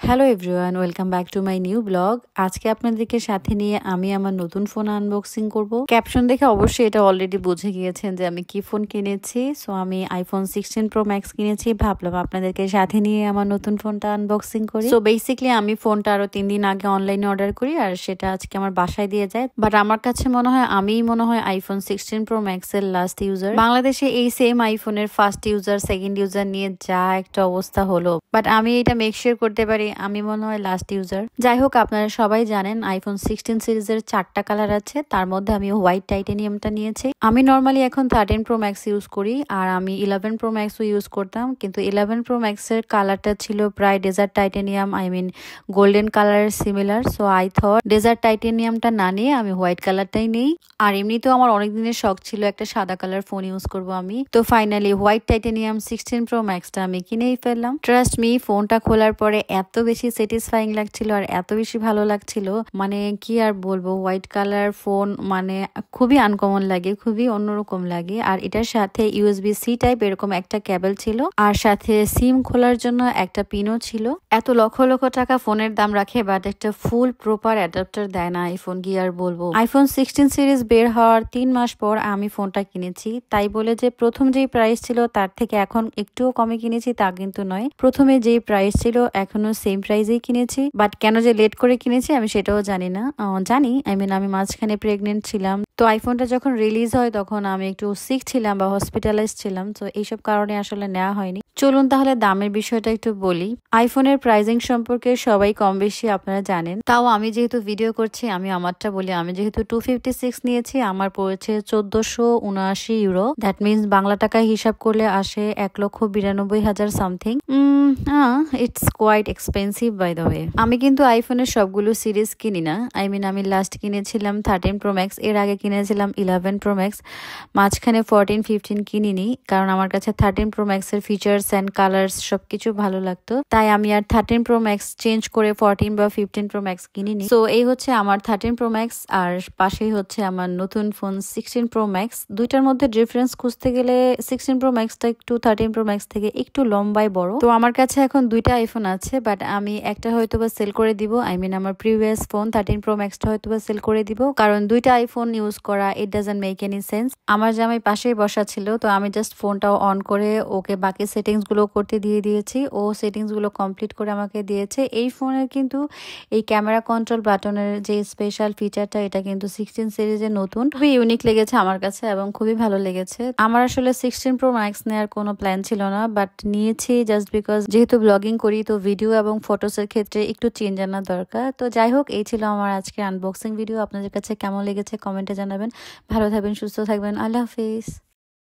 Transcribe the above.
Hello everyone, welcome back to my new blog. আজকে আপনাদেরকে সাথে নিয়ে আমি আমার নতুন ফোন আনবক্সিং করব। ক্যাপশন দেখে অবশ্যই এটা অলরেডি বুঝে গিয়েছেন যে আমি কি ফোন কিনেছি। সো আমি আইফোন 16 প্রো ম্যাক্স কিনেছি। ভাবলাম আপনাদেরকে সাথে নিয়ে আমার নতুন ফোনটা আনবক্সিং করি। সো বেসিক্যালি আমি ফোনটা আরো 3 দিন আগে অনলাইনে অর্ডার করি আর সেটা আজকে আমার বাসায় দিয়ে যায়। বাট আমার কাছে মনে হয় আইফোন 16 প্রো ম্যাক্স এর লাস্ট ইউজার। বাংলাদেশে এই সেম আইফোনের ফার্স্ট ইউজার সেকেন্ড ইউজার নিয়ে যা একটা অবস্থা হলো, বাট আমি এটা মেক শিওর করতে পারি আমি মনে হয় লাস্ট ইউজার। যাই হোক, আপনারা সবাই জানেন আইফোন 16 সিরিজের 4টা কালার আছে, তার মধ্যে আমি হোয়াইট টাইটেনিয়ামটা নিয়েছি। আমি নর্মালি এখন 13 প্রো ম্যাক্স ইউজ করি আর আমি 11 প্রো ম্যাক্সও ইউজ করতাম, কিন্তু 11 প্রো ম্যাক্সের কালারটা ছিল প্রায় ডেজার্ট টাইটেনিয়াম, গোল্ডেন কালারের similar. So I thought desert টাইটেনিয়ামটা না নিয়ে আমি হোয়াইট কালারটাই নেই। আর এমনিতেও আমার অনেক দিনের শখ ছিল একটা সাদা কালার ফোন ইউজ করব আমি। তো ফাইনালি হোয়াইট টাইটেনিয়াম 16 প্রো ম্যাক্সটা আমি কিনেই ফেললাম। ট্রাস্ট মি, ফোনটা খোলার পরে এত বেশি স্যাটিসফাইং লাগছিল আর এত বেশি ভালো লাগছিল, মানে কি আর বলবো। হোয়াইট কালার ফোন মানে খুবই আনকমন লাগে, খুবই অন্যরকম লাগে। আর এটার সাথে USB-C টাইপ এরকম একটা কেবল ছিল, আর সাথে সিম খোলার জন্য একটা পিনও ছিল। এত লক্ষ লক্ষ টাকা ফোনের দাম রাখে, বাট একটা ফুল প্রপার অ্যাডাপ্টার দেয় না আইফোন, কি আর বলবো। আইফোন 16 সিরিজ বের হওয়ার 3 মাস পর আমি ফোনটা কিনেছি, তাই বলে যে প্রথম যেই প্রাইস ছিল তার থেকে এখন একটুও কমে কিনেছি তা কিন্তু নয়। প্রথমে যেই প্রাইস ছিল এখনো সেম প্রাইসেই কিনেছি, বাট কেন যে লেট করে কিনেছি আমি সেটাও জানি না। আমি মাঝখানে প্রেগনেন্ট ছিলাম, তো আইফোনটা যখন রিলিজ হয় তখন আমি একটু সিক ছিলাম বা হসপিটালাইজ ছিলাম, তো এইসব কারণে আসলে নেওয়া হয়নি। চলুন তাহলে দামের বিষয়টা একটু বলি। আইফোনের প্রাইসিং সম্পর্কে সবাই কম বেশি আপনারা জানেন, তাও আমি যেহেতু ভিডিও করছি আমি আমারটা বলি। আমি যেহেতু 256 নিয়েছি, আমার পড়েছে 1479 ইউরো। দ্যাট মিনস বাংলা টাকায় হিসাব করলে আসে 1,92,000 something. It's quite expensive by the way. আমি কিন্তু আইফোনের সবগুলো সিরিজ কিনি না। আমি লাস্ট কিনেছিলাম 13 প্রো ম্যাক্স, এর আগে কিনেছিলাম 11 প্রো ম্যাক্স, মাঝখানে 14 15 কিনিনি, কারণ আমার কাছে 13 প্রো ম্যাক্স এর ফিচার্স অ্যান্ড কালার্স সবকিছু ভালো লাগতো, তাই আমি আর 13 প্রো ম্যাক্স চেঞ্জ করে 14 বা 15 প্রো ম্যাক্স কিনিনি। সো এই হচ্ছে আমার 13 প্রো ম্যাক্স, আর পাশেই হচ্ছে আমার নতুন ফোন 16 প্রো ম্যাক্স। দুইটার মধ্যে ডিফারেন্স খুঁজতে গেলে 16 প্রো ম্যাক্সটা একটু 13 প্রো ম্যাক্স থেকে একটু লম্বায় বড়। তো আমার কাছে এখন দুইটা আইফোন আছে, বাট আমি একটা হয়তোবা সেল করে দিব। আমার প্রিভিয়াস ফোন 13 প্রো ম্যাক্সটা হয়তোবা সেল করে দিব, কারণ দুইটা আইফোন ইউজ করা it doesn't make any sense. আমার জামাই পাশেই বসা ছিল, তো আমি জাস্ট ফোনটাও অন করে ওকে বাকি সেটিংস গুলো করতে দিয়ে দিয়েছি। ও সেটিংস গুলো কমপ্লিট করে আমাকে দিয়েছে। এই ফোনের কিন্তু এই ক্যামেরা কন্ট্রোল বাটনের যে স্পেশাল ফিচারটা, এটা কিন্তু 16 সিরিজের নতুন, খুবই ইউনিক লেগেছে আমার কাছে এবং খুবই ভালো লেগেছে। আমার আসলে 16 প্রো ম্যাক্স নেওয়ার কোনো প্ল্যান ছিল না, বাট নিয়েছি জাস্ট বিকজ যেহেতু ব্লগিং করি, তো ভিডিও এবং ফটোসের ক্ষেত্রে একটু চেঞ্জ আনা দরকার। তো যাই হোক, এই ছিল আমার আজকে আনবক্সিং ভিডিও। আপনাদের কাছে কেমন লেগেছে কমেন্টে জানাবেন। ভালো থাকবেন, সুস্থ থাকবেন। আল্লাহ হাফিজ।